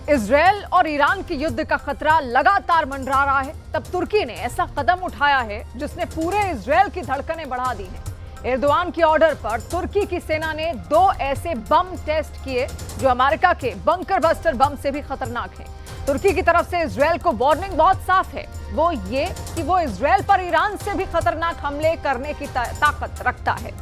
Israel और Iran के युद्ध का खतरा लगातार मंडरा रहा है। तब तुर्की ने ऐसा कदम उठाया है जिसने पूरे इजरायल की धड़कनें बढ़ा दी हैं। एर्दोआन की ऑर्डर पर तुर्की की सेना ने 2 ऐसे बम टेस्ट किए जो अमेरिका के बंकर बस्टर बम से भी खतरनाक हैं। तुर्की की तरफ से इजरायल को वार्निंग बहुत साफ है, वो ये कि वो इजरायल पर ईरान से भी खतरनाक हमले करने की ताकत रखता है।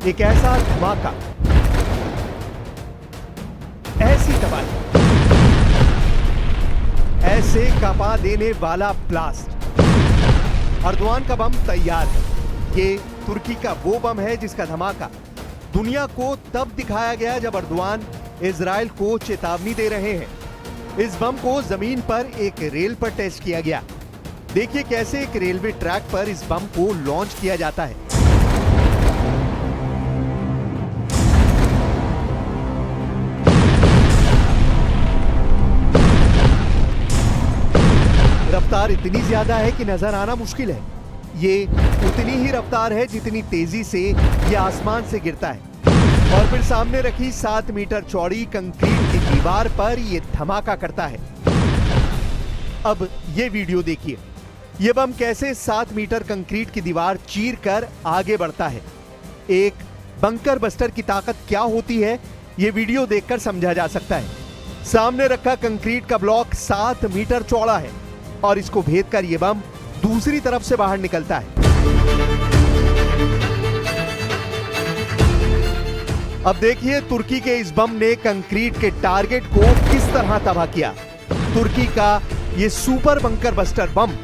एक ऐसा धमाका, ऐसी तबाही, ऐसे कपा देने वाला ब्लास्ट। एर्दोआन का बम तैयार है। ये तुर्की का वो बम है जिसका धमाका दुनिया को तब दिखाया गया जब एर्दोआन इजराइल को चेतावनी दे रहे हैं। इस बम को जमीन पर एक रेल पर टेस्ट किया गया। देखिए कैसे एक रेलवे ट्रैक पर इस बम को लॉन्च किया जाता है। रफ्तार इतनी ज्यादा है कि नजर आना मुश्किल है। ये उतनी ही रफ्तार है जितनी तेजी से ये आसमान से गिरता है और फिर सामने रखी 7 मीटर चौड़ी कंक्रीट की दीवार पर ये धमाका करता है। अब ये वीडियो देखिए, ये बम कैसे 7 मीटर कंक्रीट की दीवार चीर कर आगे बढ़ता है। एक बंकर बस्टर की ताकत क्या होती है, ये वीडियो देखकर समझा जा सकता है। सामने रखा कंक्रीट का ब्लॉक 7 मीटर चौड़ा है और इसको भेदकर यह बम दूसरी तरफ से बाहर निकलता है। अब देखिए तुर्की के इस बम ने कंक्रीट के टारगेट को किस तरह तबाह किया। तुर्की का यह super bunker buster bomb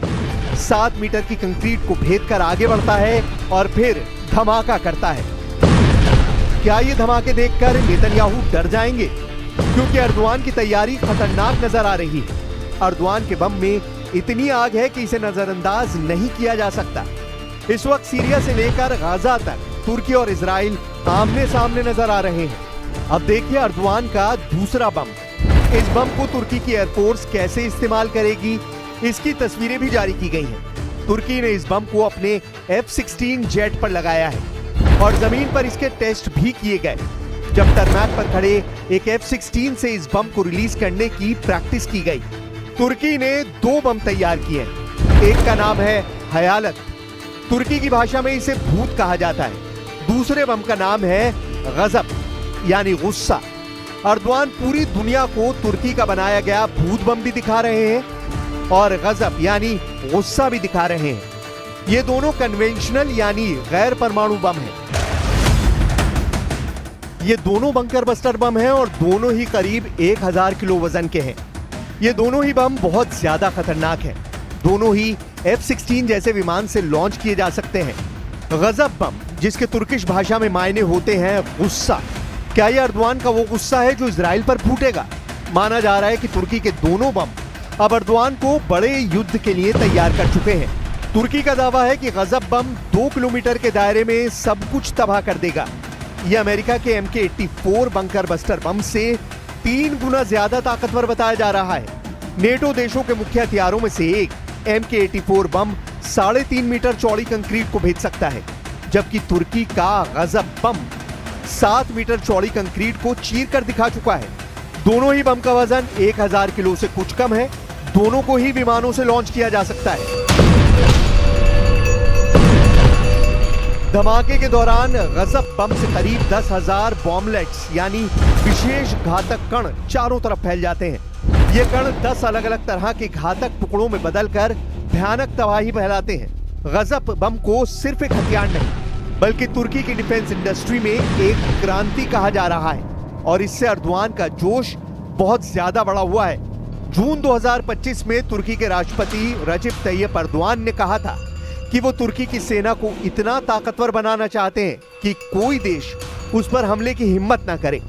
7 metre की कंक्रीट को भेदकर आगे बढ़ता है और फिर धमाका करता है। क्या ये धमाके देखकर नेतन्याहू डर जाएंगे? क्योंकि एर्दोआन की तैयारी खतरनाक नजर आ रही है। एर्दोआन के बम में इतनी आग है कि इसे नजरअंदाज नहीं किया जा सकता। इस वक्त सीरिया से लेकर गाजा तक तुर्की और इजराइल आमने सामने नजर आ रहे हैं। अब देखिए एर्दोआन का दूसरा बम। इस बम को तुर्की की एयरफोर्स कैसे इस्तेमाल करेगी, इसकी तस्वीरें भी जारी की गई हैं। तुर्की ने इस बम को अपने F-16 जेट पर लगाया है और जमीन पर इसके टेस्ट भी किए गए। जब तरमाक पर खड़े एक F-16 से इस बम को रिलीज करने की प्रैक्टिस की गई। तुर्की ने 2 बम तैयार किए। एक का नाम है हयालत, तुर्की की भाषा में इसे भूत कहा जाता है। दूसरे बम का नाम है गजब यानी गुस्सा। एर्दोआन पूरी दुनिया को तुर्की का बनाया गया भूत बम भी दिखा रहे हैं और गजब यानी गुस्सा भी दिखा रहे हैं। ये दोनों कन्वेंशनल यानी गैर परमाणु बम हैं। ये दोनों बंकर बस्टर बम हैं और दोनों ही करीब 1000 किलो वजन के हैं। ये दोनों ही बम बहुत ज्यादा खतरनाक हैं। दोनों ही F-16 जैसे विमान से लॉन्च किए जा सकते हैं। गजब बम, जिसके तुर्किश भाषा में मायने होते हैं गुस्सा। क्या यह एर्दोआन का वो गुस्सा है जो इजराइल पर फूटेगा? माना जा रहा है कि तुर्की के दोनों बम अब एर्दोआन को बड़े युद्ध के लिए तैयार कर चुके हैं। तुर्की का दावा है कि गजब बम 2 किलोमीटर के दायरे में सब कुछ तबाह कर देगा। यह अमेरिका के MK-84 बंकर बस्टर बम से 3 गुना ज्यादा ताकतवर बताया जा रहा है। नेटो देशों के मुख्य हथियारों में से एक MK-84 बम 3.5 मीटर चौड़ी कंक्रीट को भेद सकता है, जबकि तुर्की का गजब बम 7 मीटर चौड़ी कंक्रीट को चीर कर दिखा चुका है। दोनों ही बम का वजन 1000 किलो से कुछ कम है। दोनों को ही विमानों से लॉन्च किया जा सकता है। धमाके के दौरान गजब बम से करीब 10,000 बॉम्बलेट्स यानी विशेष घातक कण चारों तरफ फैल जाते हैं। ये कण 10 अलग अलग तरह के घातक टुकड़ों में बदलकर भयानक तबाही फैलाते हैं। गजब बम को सिर्फ एक हथियार नहीं बल्कि तुर्की की डिफेंस इंडस्ट्री में एक क्रांति कहा जा रहा है और इससे एर्दोआन का जोश बहुत ज्यादा बढ़ा हुआ है। जून 2025 में तुर्की के राष्ट्रपति रजिब तैयब एर्दोआन ने कहा था कि वो तुर्की की सेना को इतना ताकतवर बनाना चाहते हैं कि कोई देश उस पर हमले की हिम्मत ना करे।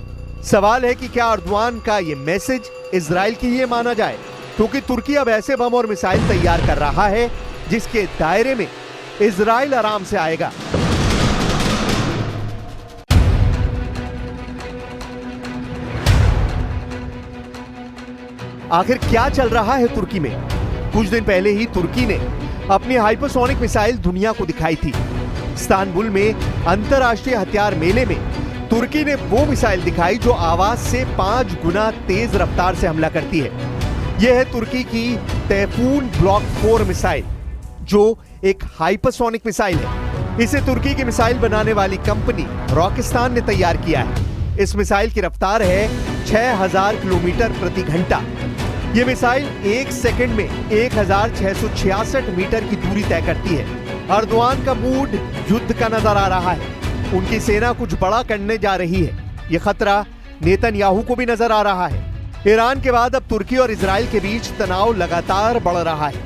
सवाल है कि क्या एर्दोआन का ये मैसेज इजराइल की ये माना जाए, क्योंकि तुर्की अब ऐसे बम और मिसाइल तैयार कर रहा है जिसके दायरे में इजराइल आराम से आएगा। आखिर क्या चल रहा है तुर्की में? कुछ दिन पहले ही तुर्की ने अपनी हाइपरसोनिक मिसाइल दुनिया को दिखाई थी। इस्तांबुल में अंतरराष्ट्रीय हथियार मेले में तुर्की ने वो मिसाइल दिखाई जो आवाज से 5 गुना तेज रफ्तार से हमला करती है। यह है तुर्की की तैफून ब्लॉक 4 मिसाइल, जो एक हाइपरसोनिक मिसाइल है। इसे तुर्की की मिसाइल बनाने वाली कंपनी रॉकेस्तान ने तैयार किया है। इस मिसाइल की रफ्तार है 6000 किलोमीटर प्रति घंटा। यह मिसाइल 1 सेकंड में 1666 मीटर की दूरी तय करती है। अर्दवान का मूड युद्ध का नजर आ रहा है। उनकी सेना कुछ बड़ा करने जा रही है। यह खतरा नेतन्याहू को भी नजर आ रहा है। ईरान के बाद अब तुर्की और इजराइल के बीच तनाव लगातार बढ़ रहा है।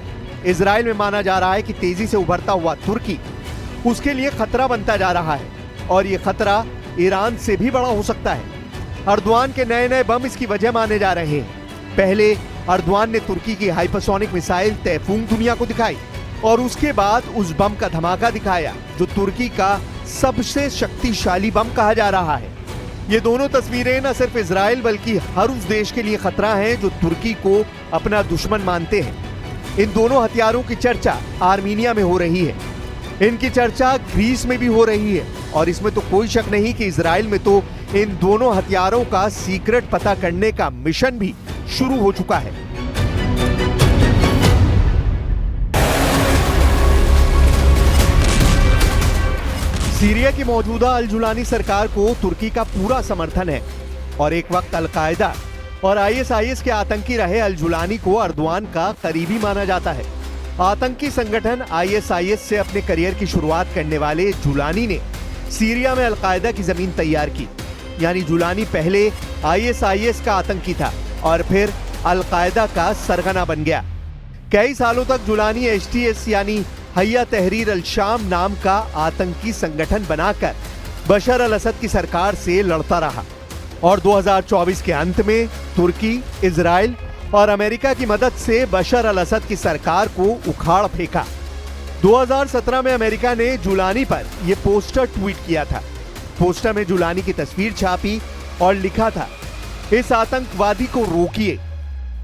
इजराइल में माना जा रहा है कि तेजी से उभरता हुआ तुर्की उसके लिए खतरा बनता जा रहा है और यह खतरा ईरान से भी बड़ा हो सकता है। अर्दवान के नए नए बम इसकी वजह माने जा रहे हैं। पहले अर्दवान ने तुर्की की हाइपरसोनिक मिसाइल तैफून दुनिया को दिखाई और उसके बाद उस बम का धमाका दिखाया जो तुर्की का सबसे शक्तिशाली बम कहा जा रहा है। ये दोनों तस्वीरें न सिर्फ इजराइल बल्कि हर उस देश के लिए खतरा है जो तुर्की को अपना दुश्मन मानते हैं। इन दोनों हथियारों की चर्चा आर्मीनिया में हो रही है। इनकी चर्चा ग्रीस में भी हो रही है और इसमें तो कोई शक नहीं कि इजराइल में तो इन दोनों हथियारों का सीक्रेट पता करने का मिशन भी शुरू हो चुका है। सीरिया की मौजूदा अल जुलानी सरकार को तुर्की का पूरा समर्थन है और एक वक्त अल-कायदा और आईएसआईएस के आतंकी रहे अल जुलानी को अर्दवान का करीबी माना जाता है। आतंकी संगठन आईएसआईएस से अपने करियर की शुरुआत करने वाले जुलानी ने सीरिया में अल-कायदा की जमीन तैयार की। यानी जुलानी पहले आईएसआईएस का आतंकी था और फिर अल-कायदा का सरगना बन गया। कई सालों तक जुलानी एचटीएस यानी हय्या तहरीर अल शाम नाम का आतंकी संगठन बनाकर बशर अल असद की सरकार से लड़ता रहा और 2024 के अंत में तुर्की, इजराइल और अमेरिका की मदद से बशर अल असद की सरकार को उखाड़ फेंका। 2017 में अमेरिका ने जुलानी पर यह पोस्टर ट्वीट किया था। पोस्टर में जुलानी की तस्वीर छापी और लिखा था, इस आतंकवादी को रोकिए।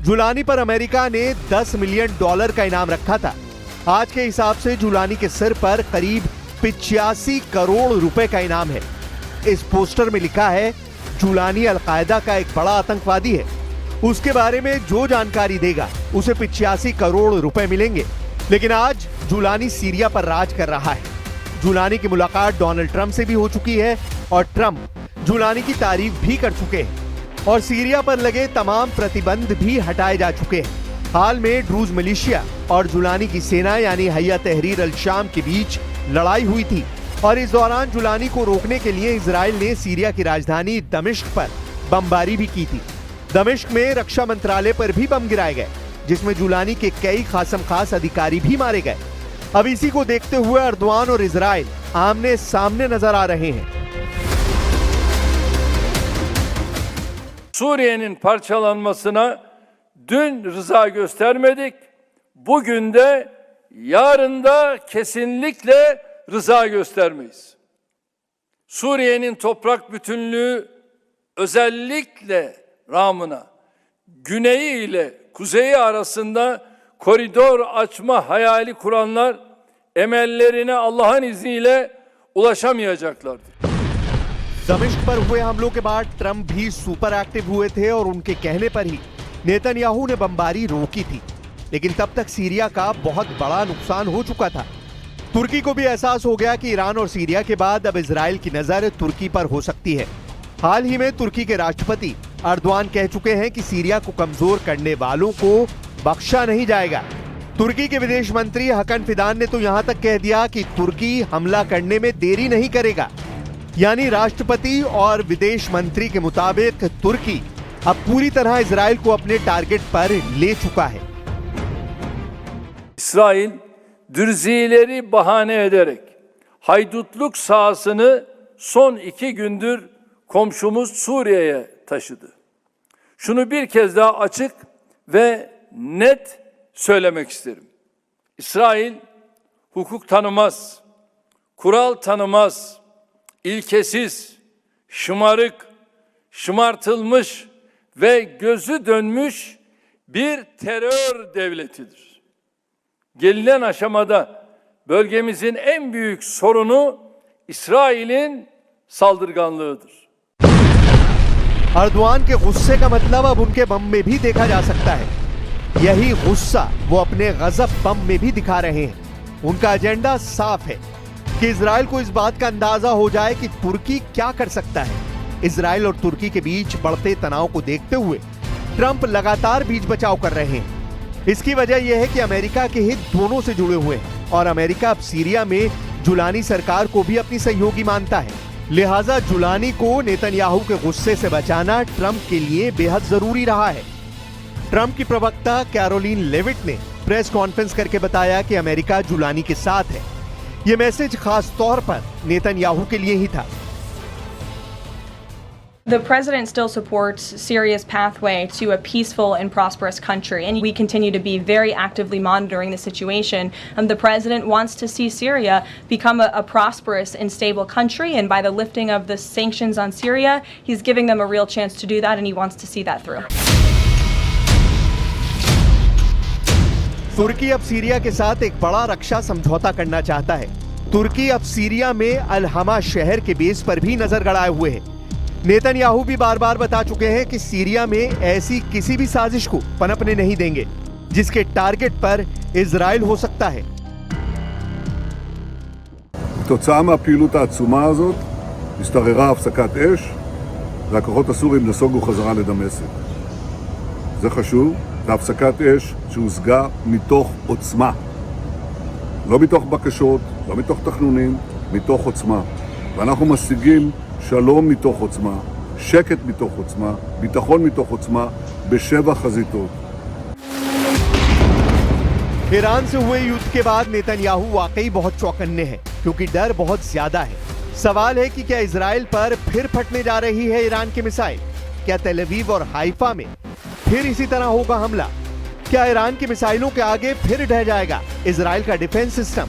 जुलानी पर अमेरिका ने $10 मिलियन का इनाम रखा था। आज के हिसाब से जुलानी के सिर पर करीब 85 करोड़ रुपए का इनाम है। इस पोस्टर में लिखा है, जुलानी अल-कायदा का एक बड़ा आतंकवादी है, उसके बारे में जो जानकारी देगा उसे 85 करोड़ रुपए मिलेंगे। लेकिन आज जुलानी सीरिया पर राज कर रहा है। जुलानी की मुलाकात डोनाल्ड ट्रंप से भी हो चुकी है और ट्रंप जुलानी की तारीफ भी कर चुके हैं और सीरिया पर लगे तमाम प्रतिबंध भी हटाए जा चुके हैं। हाल में ड्रूज मिलिशिया और जुलानी की सेना यानी हय्या तहरीर अल शाम के बीच लड़ाई हुई थी और इस दौरान जुलानी को रोकने के लिए इजराइल ने सीरिया की राजधानी दमिश्क पर बमबारी भी की थी। दमिश्क में रक्षा मंत्रालय पर भी बम गिराए गए जिसमें जुलानी के कई खास अधिकारी भी मारे गए। अब इसी को देखते हुए अर्दवान और इजराइल आमने सामने नजर आ रहे हैं। Suriye'nin parçalanmasına dün rıza göstermedik. Bugün de yarın da kesinlikle rıza göstermeyiz. Suriye'nin toprak bütünlüğü özellikle Ramına, güneyi ile kuzeyi arasında koridor açma hayali kuranlar emellerine Allah'ın izniyle ulaşamayacaklardır. दमिश्क पर हुए हमलों के बाद ट्रंप भी सुपर एक्टिव हुए थे और उनके कहने पर ही नेतन्याहू ने बमबारी रोकी थी। लेकिन तब तक सीरिया का बहुत बड़ा नुकसान हो चुका था। तुर्की को भी एहसास हो गया कि ईरान और सीरिया के बाद अब इजराइल की नजर तुर्की पर हो सकती है। हाल ही में तुर्की के राष्ट्रपति अर्दवान कह चुके हैं कि सीरिया को कमजोर करने वालों को बख्शा नहीं जाएगा। तुर्की के विदेश मंत्री हकन फिदान ने तो यहां तक कह दिया कि तुर्की हमला करने में देरी नहीं करेगा। यानी राष्ट्रपति और विदेश मंत्री के मुताबिक तुर्की अब पूरी तरह इजराइल को अपने टारगेट पर ले चुका है। İsrail dürzileri bahane ederek haydutluk sahasını son 2 gündür komşumuz Suriye'ye taşıdı. şunu bir kez daha açık ve net söylemek isterim. İsrail hukuk tanımaz, kural tanımaz, ilkesiz, şımarık, şımartılmış ve gözü dönmüş bir terör devletidir. Gelinen aşamada bölgemizin en büyük sorunu İsrail'in saldırganlığıdır. Erdogan के गुस्से का मतलब अब उनके बम में भी देखा जा सकता है। यही गुस्सा वो अपने गजब बम में भी दिखा रहे हैं। उनका एजेंडा साफ है कि इजराइल को इस बात का अंदाजा हो जाए कि तुर्की क्या कर सकता है। इजराइल और तुर्की के बीच बढ़ते तनाव को देखते हुए ट्रंप लगातार बीच बचाव कर रहे हैं। इसकी वजह यह है कि अमेरिका के हित दोनों से जुड़े हुए हैं और अमेरिका अब सीरिया में जुलानी सरकार को भी अपनी सहयोगी मानता है। लिहाजा जुलानी को नेतन्याहू के गुस्से से बचाना ट्रंप के लिए बेहद जरूरी रहा है। ट्रंप की प्रवक्ता कैरोलिन लेविट ने प्रेस कॉन्फ्रेंस करके बताया कि अमेरिका जुलानी के साथ है। यह मैसेज खास तौर पर नेतन्याहू के लिए ही था। The president still supports Syria's pathway to a peaceful and prosperous country, and we continue to be very actively monitoring the situation. The president wants to see Syria become a prosperous and stable country, and by the lifting of the sanctions on Syria, he's giving them a real chance to do that, and he wants to see that through. तुर्की अब Syria के साथ एक बड़ा रक्षा समझौता करना चाहता है। तुर्की अब सीरिया में अल हमा शहर के बेस पर भी नजर गड़ाए हुए है। नेतन्याहू भी बार बार बता चुके हैं कि सीरिया में ऐसी किसी भी साजिश को पनपने नहीं देंगे जिसके टारगेट पर इजराइल हो सकता है। כתוצאה מהפעילות העצומה הזאת השתררה הפסקת אש והכוחות הסורים נסוגו חזרה לדמשק. זה חשוב, זה הפסקת אש שהושגה מתוך עוצמה. לא מתוך בקשות, לא מתוך תכנונים, מתוך עוצמה. ואנחנו משיגים שלום מתוך עוצמה, שקט מתוך עוצמה, ביטחון מתוך עוצמה, בשבע חזיתות. ईरान से हुए युद्ध के बाद नेतन्याहू वाकई बहुत चौकन्ने हैं क्योंकि डर बहुत ज्यादा है। सवाल है कि क्या इजराइल पर फिर फटने जा रही है ईरान की मिसाइल? क्या तेल अवीव और हाइफा में फिर इसी तरह होगा हमला? क्या ईरान की मिसाइलों के आगे फिर ढह जाएगा इजराइल का डिफेंस सिस्टम?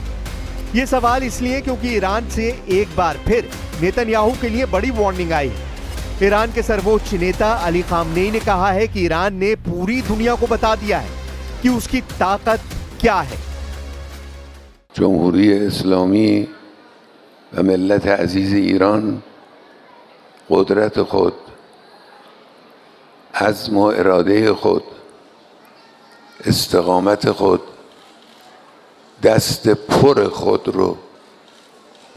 ये सवाल इसलिए क्योंकि ईरान से एक बार फिर नेतन्याहू के लिए बड़ी वार्निंग आई है। ईरान के सर्वोच्च नेता अली खामनेई ने कहा है कि ईरान ने पूरी दुनिया को बता दिया है कि उसकी ताकत क्या है। जमहूरी इस्लामी व मिल्लत अजीज ईरान कुदरत खुद, अज़्म व इरादे खुद, इस्तिक़ामत खुद, दस्त पुर खुद रो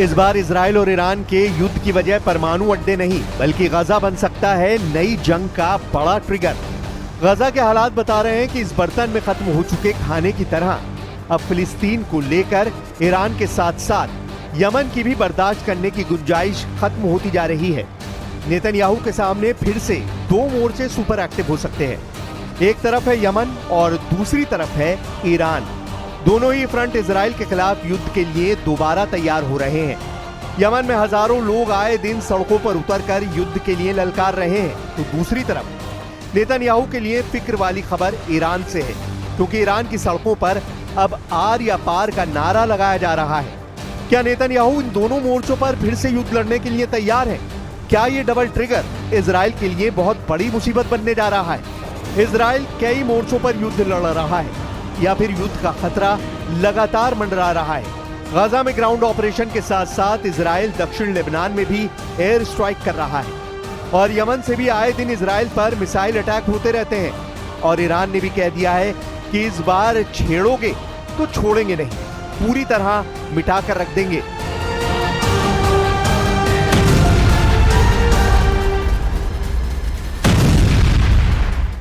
इस बार इजराइल और ईरान के युद्ध की वजह परमाणु अड्डे नहीं बल्कि गजा बन सकता है नई जंग का बड़ा ट्रिगर। गजा के हालात बता रहे हैं कि इस बर्तन में खत्म हो चुके खाने की तरह अब फिलिस्तीन को लेकर ईरान के साथ साथ यमन की भी बर्दाश्त करने की गुंजाइश खत्म होती जा रही है। नेतन्याहू के सामने फिर से दो मोर्चे सुपर एक्टिव हो सकते हैं। एक तरफ है यमन और दूसरी तरफ है ईरान। दोनों ही फ्रंट इजराइल के खिलाफ युद्ध के लिए दोबारा तैयार हो रहे हैं। यमन में हजारों लोग आए दिन सड़कों पर उतरकर युद्ध के लिए ललकार रहे हैं, तो दूसरी तरफ नेतन्याहू के लिए फिक्र वाली खबर ईरान से है क्योंकि ईरान की सड़कों पर अब आर या पार का नारा लगाया जा रहा है। क्या नेतन्याहू इन दोनों मोर्चों पर फिर से युद्ध लड़ने के लिए तैयार है? क्या ये डबल ट्रिगर इजराइल के लिए बहुत बड़ी मुसीबत बनने जा रहा है? इजराइल कई मोर्चों पर युद्ध लड़ रहा है या फिर युद्ध का खतरा लगातार मंडरा रहा है? गजा में ग्राउंड ऑपरेशन के साथ साथ इजराइल दक्षिण लेबनान में भी एयर स्ट्राइक कर रहा है और यमन से भी आए दिन इजराइल पर मिसाइल अटैक होते रहते हैं और ईरान ने भी कह दिया है कि इस बार छेड़ोगे तो छोड़ेंगे नहीं, पूरी तरह मिटा कर रख देंगे।